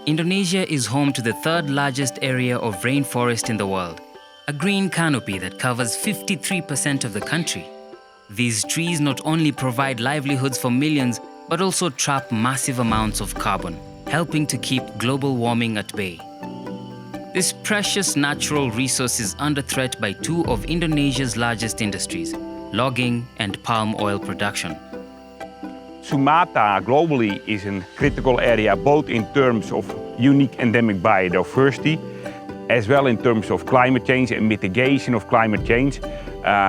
Indonesia is home to the third largest area of rainforest in the world, a green canopy that covers 53% of the country. These trees not only provide livelihoods for millions, but also trap massive amounts of carbon, helping to keep global warming at bay. This precious natural resource is under threat by two of Indonesia's largest industries, logging and palm oil production. Sumatra globally is a critical area both in terms of unique endemic biodiversity as well in terms of climate change and mitigation of climate change,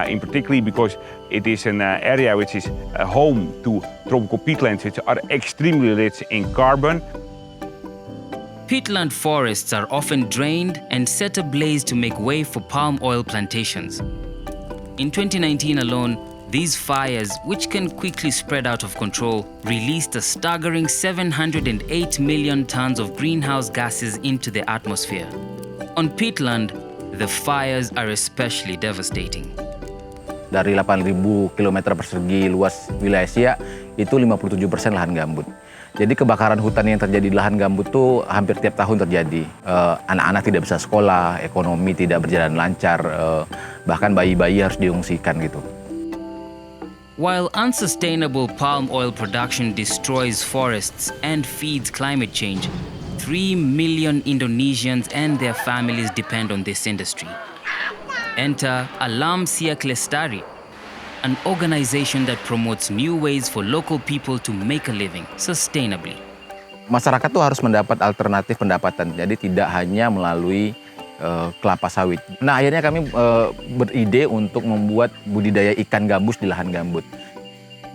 in particularly because it is an area which is home to tropical peatlands which are extremely rich in carbon. Peatland forests are often drained and set ablaze to make way for palm oil plantations. In 2019 alone, these fires, which can quickly spread out of control, released a staggering 708 million tons of greenhouse gases into the atmosphere. On peatland, the fires are especially devastating. Dari 8.000 km persegi luas wilayah Siak, itu 57% lahan gambut. Jadi kebakaran hutan yang terjadi di lahan gambut itu hampir tiap tahun terjadi. Anak-anak tidak bisa sekolah, ekonomi tidak berjalan lancar, bahkan bayi-bayi harus diungsikan gitu. While unsustainable palm oil production destroys forests and feeds climate change, 3 million Indonesians and their families depend on this industry. Enter Alam Siak Lestari, an organization that promotes new ways for local people to make a living sustainably. Masyarakat tuh harus mendapat alternatif pendapatan, jadi tidak hanya melalui kelapa sawit. Nah, akhirnya kami beride untuk membuat budidaya ikan gabus di lahan gambut.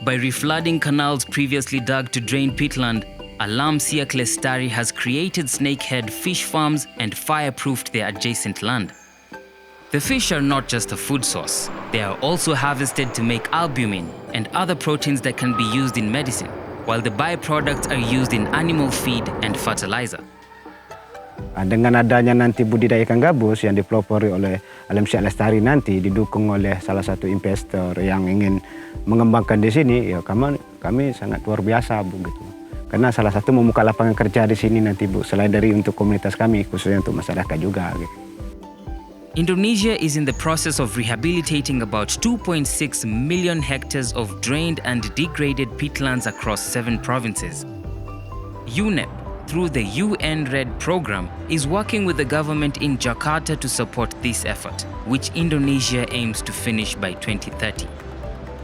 By reflooding canals previously dug to drain peatland, Alam Siak Lestari has created snakehead fish farms and fireproofed the adjacent land. The fish are not just a food source. They are also harvested to make albumin and other proteins that can be used in medicine, while the byproducts are used in animal feed and fertilizer. Dengan adanya nanti budidaya ikan gabus yang dipelopori oleh Alam Siak Lestari nanti didukung oleh salah satu investor yang ingin mengembangkan di sini, ya kami sangat luar biasa begitu. Karena salah satu membuka lapangan kerja di sini nanti Bu, selain dari untuk komunitas kami, khususnya untuk masyarakat juga gitu. Indonesia is in the process of rehabilitating about 2.6 million hectares of drained and degraded peatlands across 7 provinces. UNEP, through the UN RED program, is working with the government in Jakarta to support this effort, which Indonesia aims to finish by 2030.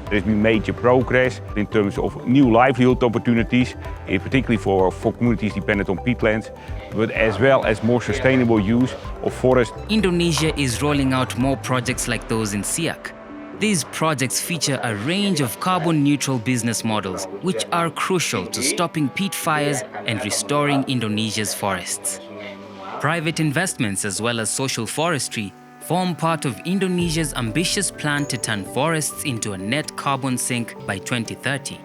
There has been major progress in terms of new livelihood opportunities, particularly for communities dependent on peatlands, but as well as more sustainable use of forest. Indonesia is rolling out more projects like those in Siak. These projects feature a range of carbon-neutral business models, which are crucial to stopping peat fires and restoring Indonesia's forests. Private investments as well as social forestry form part of Indonesia's ambitious plan to turn forests into a net carbon sink by 2030.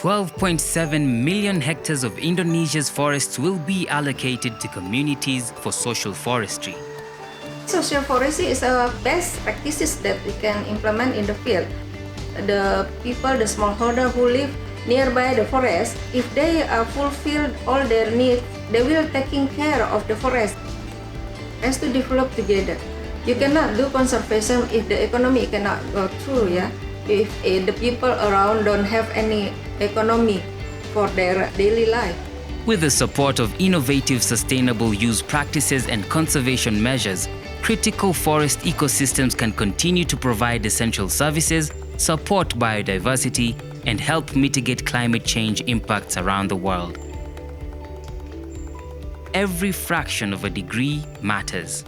12.7 million hectares of Indonesia's forests will be allocated to communities for social forestry. Social forestry is a best practices that we can implement in the field. The people, the smallholder who live nearby the forest, if they fulfill all their needs, they will taking care of the forest. Has to develop together. You cannot do conservation if the economy cannot go through, yeah? If the people around don't have any economy for their daily life. With the support of innovative sustainable use practices and conservation measures, critical forest ecosystems can continue to provide essential services, support biodiversity, and help mitigate climate change impacts around the world. Every fraction of a degree matters.